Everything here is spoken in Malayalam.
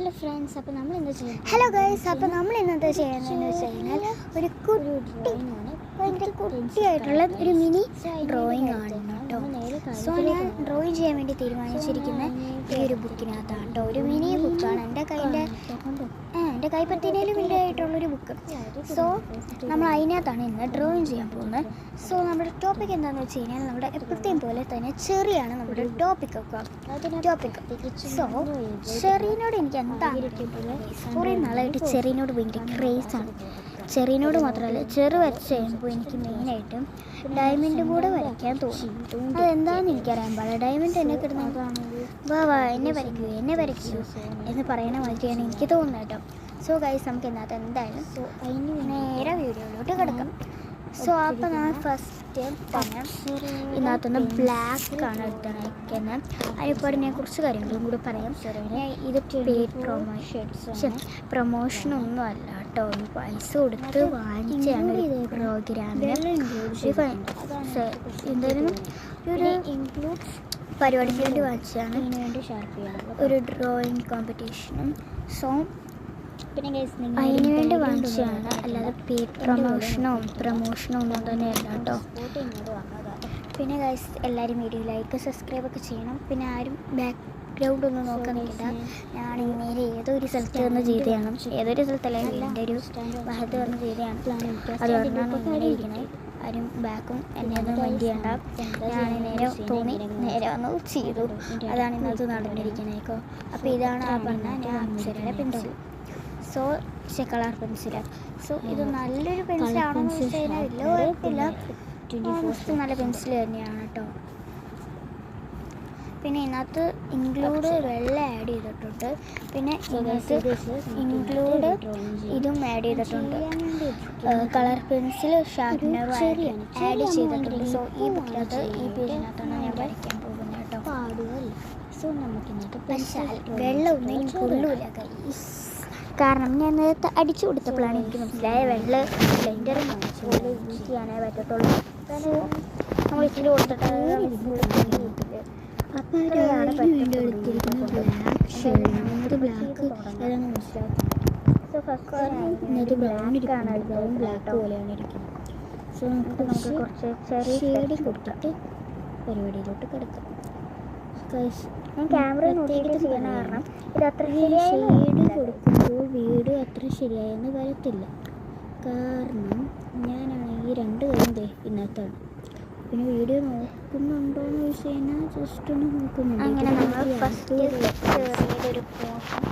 ഹലോ ഫ്രണ്ട്സ്, അപ്പോൾ നമ്മൾ എന്താ ചെയ്യുന്നത്? ഹലോ ഗൈസ്, അപ്പോൾ നമ്മൾ ഇന്നത്തെ ചെയ്യുന്നതെന്ന് വെച്ച് കഴിഞ്ഞാൽ ഒരു ഭയങ്കര കുട്ടിയായിട്ടുള്ള ഒരു മിനി ഡ്രോയിങ് ആണ് കേട്ടോ. സോ ഞാൻ ഡ്രോയിങ് ചെയ്യാൻ വേണ്ടി തീരുമാനിച്ചിരിക്കുന്ന ഈ ഒരു ബുക്കിനകത്താണ് കേട്ടോ. ഒരു മിനി ബുക്കാണ് എൻ്റെ കൈപ്പത്തിയിലും വലിയതായിട്ടുള്ളൊരു ബുക്ക്. സോ നമ്മൾ അതിനകത്താണ് ഇന്ന് ഡ്രോയിങ് ചെയ്യാൻ പോകുന്നത്. സോ നമ്മുടെ ടോപ്പിക് എന്താണെന്ന് വെച്ച് കഴിഞ്ഞാൽ നമ്മുടെ എപ്പോഴത്തെയും പോലെ തന്നെ ചെറിയാണ് നമ്മുടെ ടോപ്പിക്. സോ ചെറിയനോട് എനിക്ക് എന്താണ് കുറേ നാളായിട്ട് ചെറിയനോട് ഭയങ്കര ക്രേസാണ്. ചെറിയനോട് മാത്രമല്ല, ചെറു വരച്ച് കഴിയുമ്പോൾ എനിക്ക് മെയിനായിട്ടും ഡയമണ്ടും കൂടെ വരയ്ക്കാൻ തോന്നും. അതെന്താണെന്ന് എനിക്കറിയാൻ പാടില്ല. ഡയമണ്ട് എന്നെ കിട്ടുന്നതാണ് വാ എന്നെ വരയ്ക്കൂ എന്ന് പറയണ മാതിരിയാണ് എനിക്ക് തോന്നുന്നത് കേട്ടോ. സോ ഗൈസ്, നമുക്ക് ഇന്നത്തെ എന്തായാലും അതിന് നേരെ വീഡിയോയിലോട്ട് കിടക്കാം. സോ അപ്പോൾ ഞാൻ ഫസ്റ്റ് തന്നെ ഇതിനകത്തുനിന്ന് ബ്ലാക്കാണ് എടുത്തിരിക്കുന്നത്. അതിപ്പോൾ ഞാൻ കുറച്ച് കാര്യങ്ങളും കൂടി പറയാം. ഇത് പെയ്ഡ് പ്രൊമോഷനൊന്നും അല്ല കേട്ടോ. പൈസ കൊടുത്ത് വാങ്ങിച്ചാണ് ഒരു പ്രോഗ്രാമിന്. എന്തായാലും ഒരു പരിപാടിക്ക് വേണ്ടി വാങ്ങിച്ചതാണ്, ഒരു ഡ്രോയിങ് കോമ്പറ്റീഷനും. സോ അതിന് വേണ്ടി വാങ്ങിച്ചതാണ്, അല്ലാതെ പെയ്ഡ് പ്രൊമോഷനോ ഒന്നും തന്നെയല്ല കേട്ടോ. പിന്നെ ഗൈസ്, എല്ലാവരും വീഡിയോ ലൈക്ക് സബ്സ്ക്രൈബ് ഒക്കെ ചെയ്യണം. പിന്നെ ആരും ബാക്ക്ഗ്രൗണ്ട് ഒന്നും നോക്കാൻ നിൽക്കില്ല. ഞാൻ നേരെ ഏതൊരു സ്ഥലത്ത് വന്ന് ചെയ്തതാണ്, ഏതൊരു സ്ഥലത്തല്ല, എൻ്റെ ഒരു ഭാഗത്ത് വന്ന് ചെയ്തതാണ്. അതുകൊണ്ടാണ് ഇങ്ങനെ ഇരിക്കുന്നത്. ആരും ബാക്കും എന്നെ ഒന്നും മൈൻഡ് ചെയ്യണ്ട. ഞാൻ നേരെ തോന്നി നേരെ വന്ന് ചെയ്തു. അതാണ് ഇന്നത്തെ നടന്നിരിക്കുന്നത്. അപ്പോൾ ഇതാണ് ആ പറഞ്ഞ ഞാൻ അപ്സരയുടെ പെൻസിൽ. So colour pencil. സോ ഇത് നല്ലൊരു പെൻസിലാണെന്ന് വെച്ച് കഴിഞ്ഞാൽ വലിയ കുഴപ്പമില്ല, നല്ല പെൻസിൽ തന്നെയാണ് കേട്ടോ. പിന്നെ ഇതിനകത്ത് ഇൻക്ലൂഡ് വെള്ള ആഡ് ചെയ്തിട്ടുണ്ട്. പിന്നെ ഇതിനകത്ത് ഇൻക്ലൂഡ് ഇതും ആഡ് ചെയ്തിട്ടുണ്ട്. കളർ പെൻസിൽ ഷാർപ്നറും ആഡ് ചെയ്തിട്ടുണ്ട്. സോ ഈ ബുക്കിനകത്ത് ഈ പേജിനകത്താണ് ഞാൻ വരയ്ക്കാൻ പോകുന്നത് കേട്ടോ. സോ നമുക്കിന്നത്തെ പെൻസിൽ വെള്ളം ഒന്നും എനിക്ക് കൊള്ളൂല കൈസ്. കാരണം ഞാൻ നേരത്തെ അടിച്ചു കൊടുത്തപ്പോഴാണ് എനിക്ക് മനസ്സിലായ വെള്ളം ബ്ലെൻഡർ യൂസ് ചെയ്യാനേ പറ്റത്തുള്ളൂ. നമ്മൾ ഇച്ചിരി കൊടുത്തിട്ട് അപ്പോൾ എടുത്തിരിക്കുന്നത് ബ്ലാക്ക് ഷെയ്ഡ്, ബ്ലാക്ക് ഏതാണെന്ന് മനസ്സിലാവും. സോ ഫസ്റ്റ് ബ്ലാക്ക് പോലെയാണ് ഇരിക്കുന്നത്. സോ നമുക്ക് കുറച്ച് ചെറിയ ഷെയ്ഡ് കൊടുത്തിട്ട് പരിപാടിയിലോട്ട് കിടക്കാം. ഞാൻ ക്യാമറ നോക്കിയിട്ട് ചെയ്യുന്ന കാരണം ഇത് അത്ര ഷെയ്ഡ് കൊടുക്കുമ്പോൾ വീഡിയോ അത്ര ശരിയായെന്ന് വരത്തില്ല. കാരണം ഞാനാണെങ്കിൽ രണ്ട് കൈയും ഇന്നത്താണ്. പിന്നെ വീഡിയോ നോക്കുന്നുണ്ടോയെന്ന് ചോദിച്ചു കഴിഞ്ഞാൽ ജസ്റ്റ് ഒന്ന് നോക്കുന്നുണ്ട്. അങ്ങനെ നമ്മൾ ഫസ്റ്റ് ചെറിയൊരു പോർഷൻ